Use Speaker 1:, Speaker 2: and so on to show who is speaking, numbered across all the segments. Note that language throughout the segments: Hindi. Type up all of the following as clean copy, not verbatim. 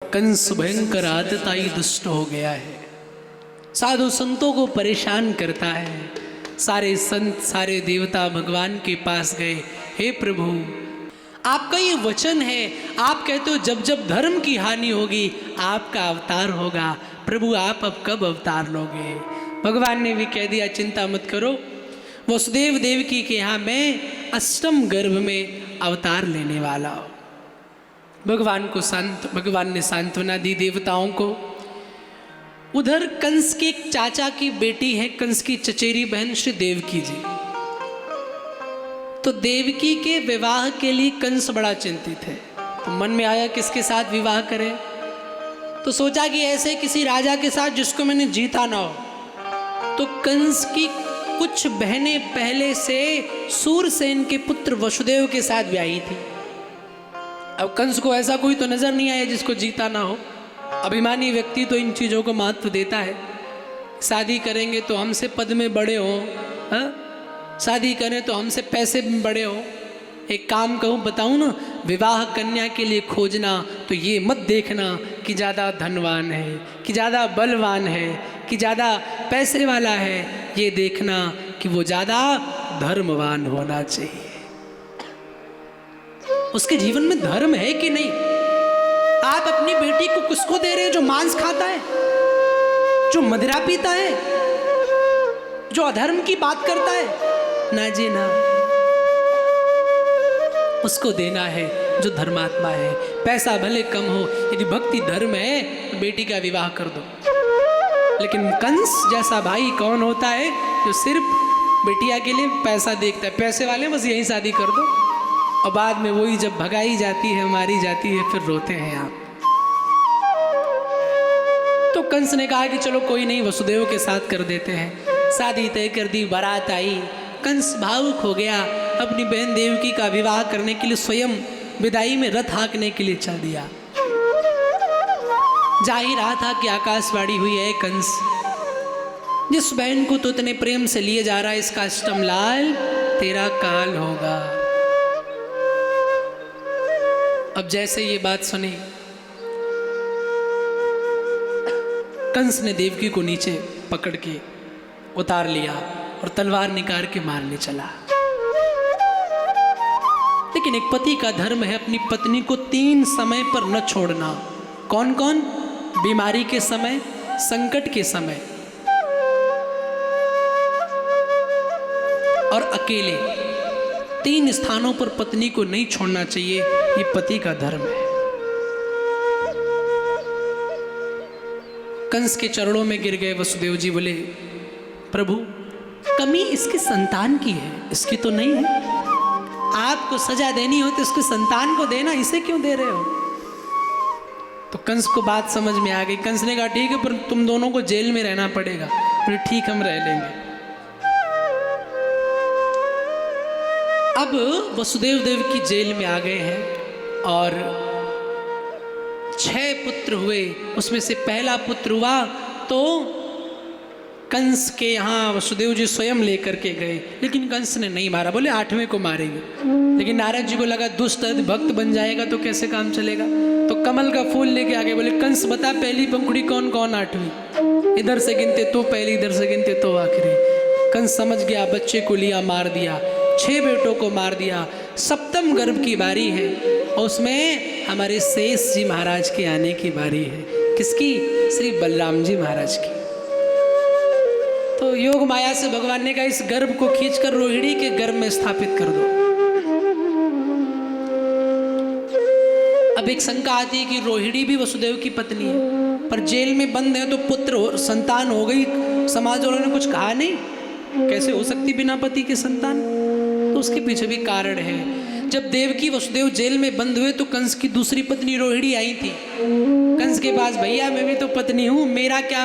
Speaker 1: कंस भयंकर आतताई दुष्ट हो गया है, साधु संतों को परेशान करता है। सारे संत सारे देवता भगवान के पास गए, हे प्रभु आपका ये वचन है, आप कहते हो जब जब धर्म की हानि होगी आपका अवतार होगा। प्रभु आप अब कब अवतार लोगे? भगवान ने भी कह दिया चिंता मत करो, वसुदेव देवकी के यहाँ मैं अष्टम गर्भ में अवतार लेने वाला हूँ। भगवान ने सांत्वना दी देवताओं को। उधर कंस के एक चाचा की बेटी है, कंस की चचेरी बहन श्री देवकी जी। तो देवकी के विवाह के लिए कंस बड़ा चिंतित है। तो मन में आया किसके साथ विवाह करें, तो सोचा कि ऐसे किसी राजा के साथ जिसको मैंने जीता ना हो। तो कंस की कुछ बहनें पहले से सूरसेन के पुत्र वसुदेव के साथ ब्याही थी। अब कंस को ऐसा कोई तो नजर नहीं आया जिसको जीता ना हो। अभिमानी व्यक्ति तो इन चीजों को महत्व देता है। शादी करेंगे तो हमसे पद में बड़े हो, शादी करें तो हमसे पैसे में बड़े हो। एक काम कहूँ बताऊँ ना, विवाह कन्या के लिए खोजना तो ये मत देखना कि ज़्यादा धनवान है, कि ज़्यादा बलवान है, कि ज़्यादा पैसे वाला है। ये देखना कि वो ज़्यादा धर्मवान होना चाहिए, उसके जीवन में धर्म है कि नहीं। आप अपनी बेटी को किसको दे रहे हैं? जो मांस खाता है, जो मदिरा पीता है, जो अधर्म की बात करता है? ना जी ना, उसको देना है जो धर्मात्मा है। पैसा भले कम हो, यदि भक्ति धर्म है तो बेटी का विवाह कर दो। लेकिन कंस जैसा भाई कौन होता है जो सिर्फ बेटिया के लिए पैसा देखता है? पैसे वाले बस यही शादी कर दो, और बाद में वही जब भगाई जाती है, मारी जाती है, फिर रोते हैं आप। तो कंस ने कहा कि चलो कोई नहीं, वसुदेव के साथ कर देते हैं। शादी तय कर दी, बारात आई। कंस भावुक हो गया, अपनी बहन देवकी का विवाह करने के लिए स्वयं विदाई में रथ हाँकने के लिए चल दिया। जा ही रहा था कि आकाशवाणी हुई है, कंस जिस बहन को तो इतने प्रेम से लिए जा रहा है, इसका अष्टम लाल तेरा काल होगा। अब जैसे ये बात सुनी, कंस ने देवकी को नीचे पकड़ के उतार लिया और तलवार निकाल के मारने चला। लेकिन एक पति का धर्म है अपनी पत्नी को 3 समय पर न छोड़ना। कौन कौन? बीमारी के समय, संकट के समय और अकेले। 3 स्थानों पर पत्नी को नहीं छोड़ना चाहिए, ये पति का धर्म है। कंस के चरणों में गिर गए वसुदेव जी, बोले प्रभु कमी इसकी संतान की है, इसकी तो नहीं है। आपको सजा देनी हो तो इसके संतान को देना, इसे क्यों दे रहे हो? तो कंस को बात समझ में आ गई। कंस ने कहा ठीक है, पर तुम दोनों को जेल में रहना पड़ेगा। बोले ठीक, हम रह लेंगे। अब वसुदेव देव की जेल में आ गए हैं और 6 पुत्र हुए। उसमें से पहला पुत्र हुआ तो कंस के यहाँ वसुदेव जी स्वयं लेकर के गए, लेकिन कंस ने नहीं मारा। बोले 8वें को मारेंगे। लेकिन नारद जी को लगा दुष्ट भक्त बन जाएगा तो कैसे काम चलेगा। तो कमल का फूल लेके आ गए। बोले कंस बता पहली पंखुड़ी कौन कौन 8वीं? इधर से गिनते तो पहली, इधर से गिनते तो आखिरी। कंस समझ गया, बच्चे को लिया, मार दिया। 6 बेटों को मार दिया। 7वें गर्भ की बारी है और उसमें हमारे शेष जी महाराज के आने की बारी है। किसकी? श्री बलराम जी महाराज की। तो योग माया से भगवान ने कहा इस गर्भ को खींचकर रोहिणी के गर्भ में स्थापित कर दो। अब एक शंका आती है कि रोहिणी भी वसुदेव की पत्नी है, पर जेल में बंद है तो पुत्र संतान हो गई, समाज वालों ने कुछ कहा नहीं, कैसे हो सकती बिना पति के संतान? तो उसके पीछे भी कारण है। जब देवकी वसुदेव जेल में बंद हुए तो कंस की दूसरी पत्नी रोहिणी आई थी कंस के पास। भैया मैं भी तो पत्नी हूँ, मेरा क्या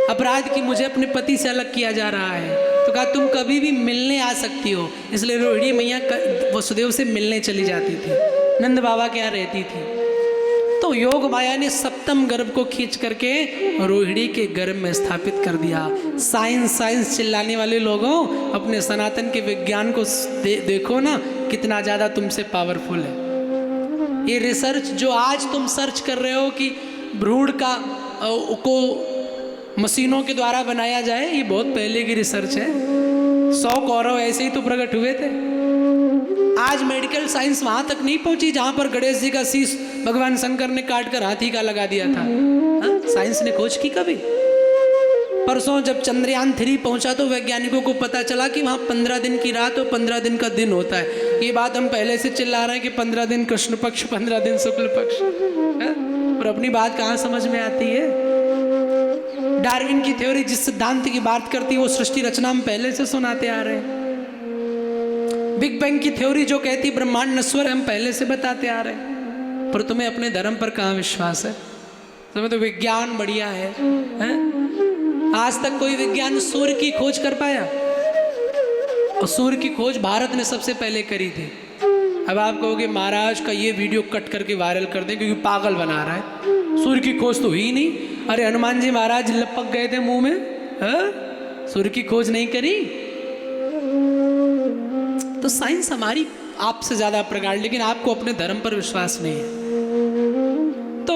Speaker 1: अपराध कि मुझे अपने पति से अलग किया जा रहा है? तो कहा तुम कभी भी मिलने आ सकती हो। इसलिए रोहिणी मैया वसुदेव से मिलने चली जाती थी, नंद बाबा के यहाँ रहती थी। तो योग माया ने 7वें गर्भ को खींच करके रोहिणी के गर्भ में स्थापित कर दिया। साइंस चिल्लाने वाले लोगों, अपने सनातन के विज्ञान को देखो ना, कितना ज़्यादा तुमसे पावरफुल है। ये रिसर्च जो आज तुम सर्च कर रहे हो कि भ्रूण का को मशीनों के द्वारा बनाया जाए, ये बहुत पहले की रिसर्च है। 100 कौरव ऐसे ही तो प्रकट हुए थे। आज मेडिकल साइंस वहां तक नहीं पहुंची जहां पर गणेश जी का शीश भगवान शंकर ने काट कर हाथी का लगा दिया था। साइंस ने खोज की कभी? परसों जब चंद्रयान 3 पहुंचा तो वैज्ञानिकों को पता चला कि वहाँ 15 दिन की रात और 15 दिन का दिन होता है। ये बात हम पहले से चिल्ला रहे हैं कि 15 दिन कृष्ण पक्ष, 15 दिन शुक्ल पक्ष, पर अपनी बात कहाँ समझ में आती है। डार्विन की थ्योरी जिस सिद्धांत की बात करती है वो सृष्टि रचना हम पहले से सुनाते आ रहे हैं। बिग बैंग की थ्योरी जो कहती ब्रह्मांड नश्वर है हम पहले से बताते आ रहे हैं। पर तुम्हें अपने धर्म पर कहाँ विश्वास है? तुम्हें तो विज्ञान बढ़िया है, आज तक कोई विज्ञान सूर्य की खोज कर पाया? और सूर्य की खोज भारत ने सबसे पहले करी थी। अब आप कहोगे महाराज का ये वीडियो कट करके वायरल कर दें क्योंकि पागल बना रहा है। सूर्य की खोज तो हुई नहीं। अरे हनुमान जी महाराज लपक गए थे मुंह में, सूर्य की खोज नहीं करी। तो साइंस हमारी आपसे ज्यादा प्रगाढ़, लेकिन आपको अपने धर्म पर विश्वास नहीं है। तो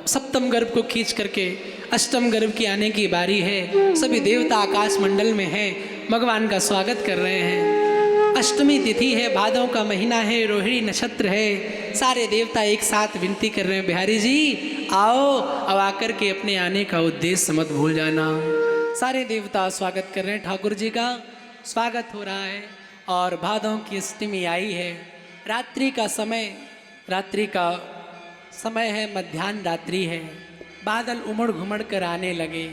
Speaker 1: सप्तम गर्भ को खींच करके अष्टम गर्भ की आने की बारी है। सभी देवता आकाश मंडल में हैं, भगवान का स्वागत कर रहे हैं। अष्टमी तिथि है, भादों का महीना है, रोहिणी नक्षत्र है। सारे देवता एक साथ विनती कर रहे हैं बिहारी जी आओ, अब आकर के अपने आने का उद्देश्य मत भूल जाना। सारे देवता स्वागत कर रहे हैं, ठाकुर जी का स्वागत हो रहा है। और भादों की अष्टमी आई है। रात्रि का समय है, मध्याह्न रात्रि है। बादल उमड़ घुमड़ कर आने लगे,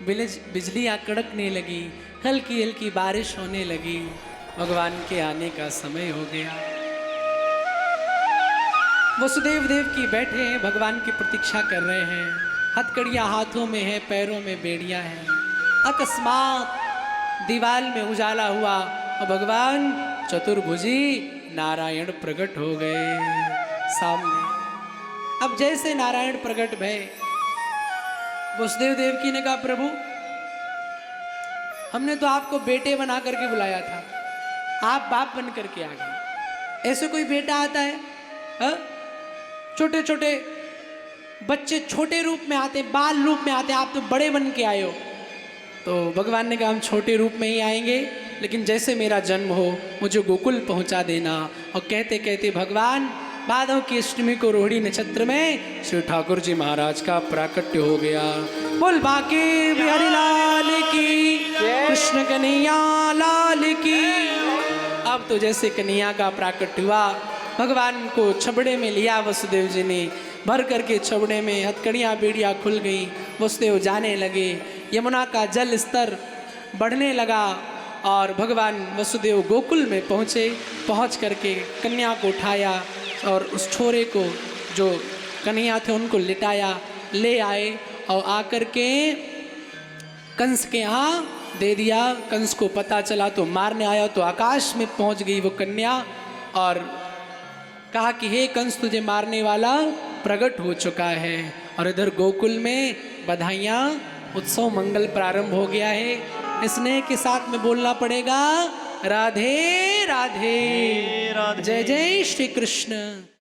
Speaker 1: बिजलियाँ कड़कने लगी, हल्की हल्की बारिश होने लगी। भगवान के आने का समय हो गया। वसुदेव देव की बैठे हैं, भगवान की प्रतीक्षा कर रहे हैं। हथकड़ियाँ हाथों में है, पैरों में बेड़ियाँ हैं। अकस्मात दीवाल में उजाला हुआ और भगवान चतुर्भुजी नारायण प्रकट हो गए सामने। अब जैसे नारायण प्रकट भय, वसुदेव देवकी ने कहा प्रभु हमने तो आपको बेटे बना करके बुलाया था, आप बाप बन करके आ गए। ऐसे कोई बेटा आता है? छोटे छोटे बच्चे छोटे रूप में आते, बाल रूप में आते, आप तो बड़े बन के आए हो। तो भगवान ने कहा हम छोटे रूप में ही आएंगे, लेकिन जैसे मेरा जन्म हो मुझे गोकुल पहुंचा देना। और कहते कहते भगवान भादों की अष्टमी को रोहिणी नक्षत्र में श्री ठाकुर जी महाराज का प्राकट्य हो गया। बोल बाके बिहारी लाल की, कृष्ण कन्हैया लाल की। अब तो जैसे कन्हैया का प्राकट्य हुआ, भगवान को छबड़े में लिया वसुदेव जी ने, भर करके छबड़े में हथकड़ियाँ बेड़ियाँ खुल गई। वसुदेव जाने लगे, यमुना का जल स्तर बढ़ने लगा और भगवान वसुदेव गोकुल में पहुँचे। पहुँच करके कन्या को उठाया और उस छोरे को जो कन्हैया थे उनको लिटाया, ले आए और आकर के कंस के यहाँ दे दिया। कंस को पता चला तो मारने आया, तो आकाश में पहुँच गई वो कन्या और कहा कि हे कंस तुझे मारने वाला प्रकट हो चुका है। और इधर गोकुल में बधाइयाँ, उत्सव मंगल प्रारंभ हो गया है। स्नेह के साथ में बोलना पड़ेगा राधे राधे, जय जय श्री कृष्ण।